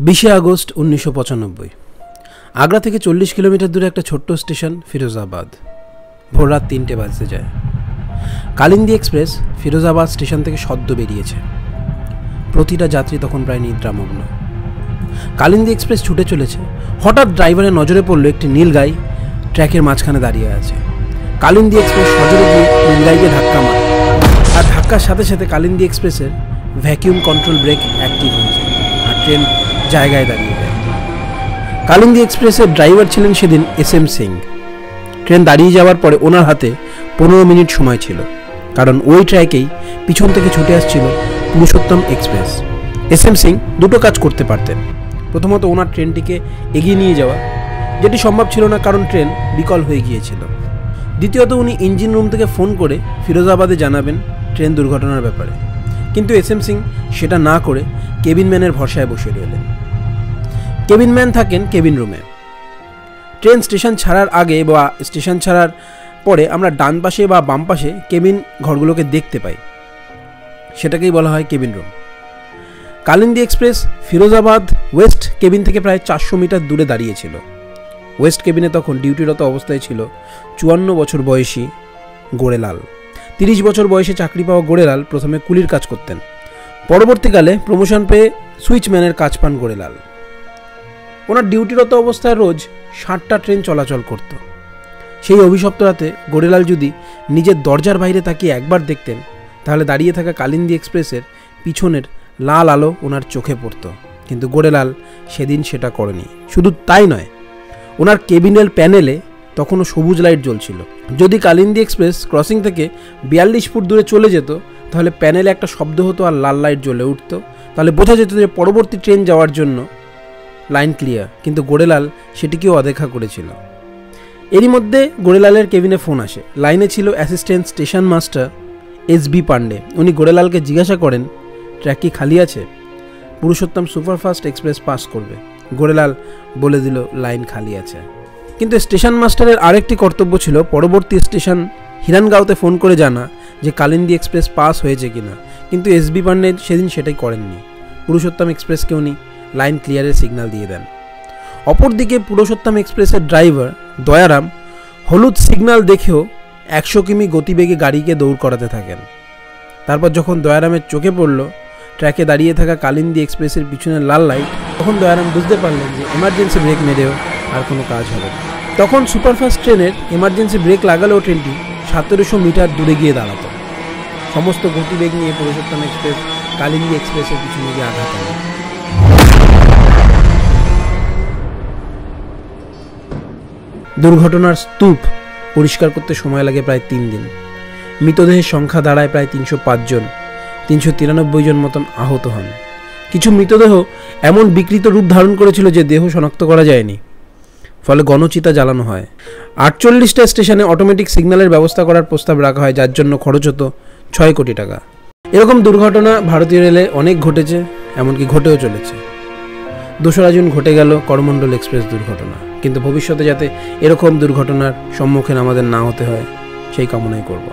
20 August 1995 Agra থেকে 40 kilometre দূরে একটা ছোট্ট স্টেশন ফিরোজাবাদ। ভোর রাত 3টে বাজতে যায়। কালিন্দী এক্সপ্রেস ফিরোজাবাদ স্টেশন থেকে সদ্য বেরিয়েছে। প্রতিটা যাত্রী তখন প্রায় নিদ্রামগ্ন। কালিন্দী এক্সপ্রেস ছুটে চলেছে। হঠাৎ ড্রাইভারের নজরে পড়ল একটি নীলগাই ট্র্যাকের মাঝখানে দাঁড়িয়ে আছে। কালিন্দী এক্সপ্রেস সজোরে গিয়ে নীলগাইকে ধাক্কা মারে, আর ধাক্কার সাথে সাথে কালিন্দী এক্সপ্রেসের ভ্যাকিউম কন্ট্রোল ব্রেক অ্যাক্টিভ হয়েছে, আর ট্রেন জায়গায় দাঁড়িয়ে যায়। কালিন্দী এক্সপ্রেসের ড্রাইভার ছিলেন সেদিন SM সিং। ট্রেন দাঁড়িয়ে যাওয়ার পরে ওনার হাতে 15 মিনিট সময় ছিল, কারণ ওই ট্র্যাকেই পিছন থেকে ছুটে আসছিল পুরুষোত্তম এক্সপ্রেস। SM সিং দুটো কাজ করতে পারতেন। প্রথমত ওনার ট্রেনটিকে এগিয়ে নিয়ে যাওয়া, যেটি সম্ভব ছিল না কারণ ট্রেন বিকল হয়ে গিয়েছিল। দ্বিতীয়ত উনি ইঞ্জিন রুম থেকে ফোন করে ফিরোজাবাদে জানাবেন ট্রেন দুর্ঘটনার ব্যাপারে, কিন্তু SM সিং সেটা না করে কেবিনম্যানের ভরসায় বসে রইলেন। কেবিনম্যান থাকেন কেবিন রুমে। ট্রেন স্টেশন ছাড়ার আগে বা স্টেশন ছাড়ার পরে আমরা ডান পাশে বা বাম পাশে কেবিন ঘরগুলোকে দেখতে পাই, সেটাকেই বলা হয় cabin room. Kalindi express Firozabad West cabin থেকে প্রায় 400 মিটার দূরে দাঁড়িয়েছিল। ওয়েস্ট কেবিনে তখন ডিউটিরত অবস্থায় ছিল 54 বছর বয়সী গোড়েলাল। 30 বছর বয়সে চাকরি পাওয়া গোড়েলাল প্রথমে কুলির কাজ করতেন। পরবর্তীকালে প্রমোশন পেয়ে সুইচম্যানের কাজ পান গোড়েলাল। ওনার ডিউটিরত অবস্থায় রোজ 60টা ট্রেন চলাচল করত। সেই অভিশপ্ত রাতে গোড়েলাল যদি নিজের দরজার বাইরে তাকিয়ে একবার দেখতেন, তাহলে দাঁড়িয়ে থাকা কালিন্দী এক্সপ্রেসের পিছনের লাল আলো ওনার চোখে পড়ত। কিন্তু গোড়েলাল সেদিন সেটা করেনি। শুধু তাই নয়, ওনার কেবিনের প্যানেলে তখনও সবুজ লাইট জ্বলছিল। যদি কালিন্দী এক্সপ্রেস ক্রসিং থেকে 42 ফুট দূরে চলে যেত, তাহলে প্যানেলে একটা শব্দ হতো আর লাল লাইট জ্বলে উঠত। তাহলে বোঝা যেত যে পরবর্তী ট্রেন যাওয়ার জন্য লাইন ক্লিয়ার। কিন্তু গোড়েলাল সেটিকেও অদেখা করেছিল। এরই মধ্যে গোড়েলালের কেবিনে ফোন আসে। লাইনে ছিল assistant station master SB Pandey. উনি গোড়েলালকে জিজ্ঞাসা করেন, ট্র্যাক কি খালি আছে? পুরুষোত্তম সুপারফাস্ট এক্সপ্রেস পাস করবে। গোড়েলাল বলে দিল লাইন খালি আছে। কিন্তু স্টেশন মাস্টারের আরেকটি কর্তব্য ছিল পরবর্তী স্টেশন হিরানগাঁওতে ফোন করে জানা যে কালিন্দী এক্সপ্রেস পাস হয়েছে কিনা। কিন্তু SB পান্ডে সেদিন সেটাই করেননি। পুরুষোত্তম এক্সপ্রেসকে উনি লাইন ক্লিয়ারের সিগন্যাল দিয়ে দেন। অপরদিকে পুরুষোত্তম এক্সপ্রেসের ড্রাইভার দয়ারাম হলুদ সিগন্যাল দেখেও 100 কিমি গতিবেগে গাড়িকে দৌড় করাতে থাকেন। তারপর যখন দয়ারামের চোখে পড়ল ট্র্যাকে দাঁড়িয়ে থাকা কালিন্দী এক্সপ্রেসের পিছনে লাল লাইট, তখন দয়ারাম বুঝতে পারলেন যে এমার্জেন্সি ব্রেক মেরেও আর কোনো কাজ হবে না। তখন সুপারফাস্ট ট্রেনের এমার্জেন্সি ব্রেক লাগালেও ট্রেনটি 1700 মিটার দূরে গিয়ে দাঁড়াতো। সমস্ত গতিবেগ নিয়ে পুরুষোত্তম এক্সপ্রেস কালিন্দী এক্সপ্রেসের পিছনে গিয়ে আঘাত করে। দুর্ঘটনার স্তূপ পরিষ্কার করতে সময় লাগে প্রায় 3 দিন। মৃতদেহের সংখ্যা দাঁড়ায় প্রায় 305 জন। 393 জন মতন আহত হন। কিছু মৃতদেহ এমন বিকৃত রূপ ধারণ করেছিল যে দেহ শনাক্ত করা যায়নি। ফলে গণচিতা জ্বালানো হয়। 48টা স্টেশনে অটোমেটিক সিগন্যালের ব্যবস্থা করার প্রস্তাব রাখা হয়, যার জন্য খরচ হতো 6 কোটি টাকা। এরকম দুর্ঘটনা ভারতীয় রেলে অনেক ঘটেছে, এমনকি ঘটেও চলেছে। 2রা জুন ঘটে গেল করমণ্ডল এক্সপ্রেস দুর্ঘটনা। কিন্তু ভবিষ্যতে যাতে এরকম দুর্ঘটনার সম্মুখীন আমাদের না হতে হয়, সেই কামনাই করব।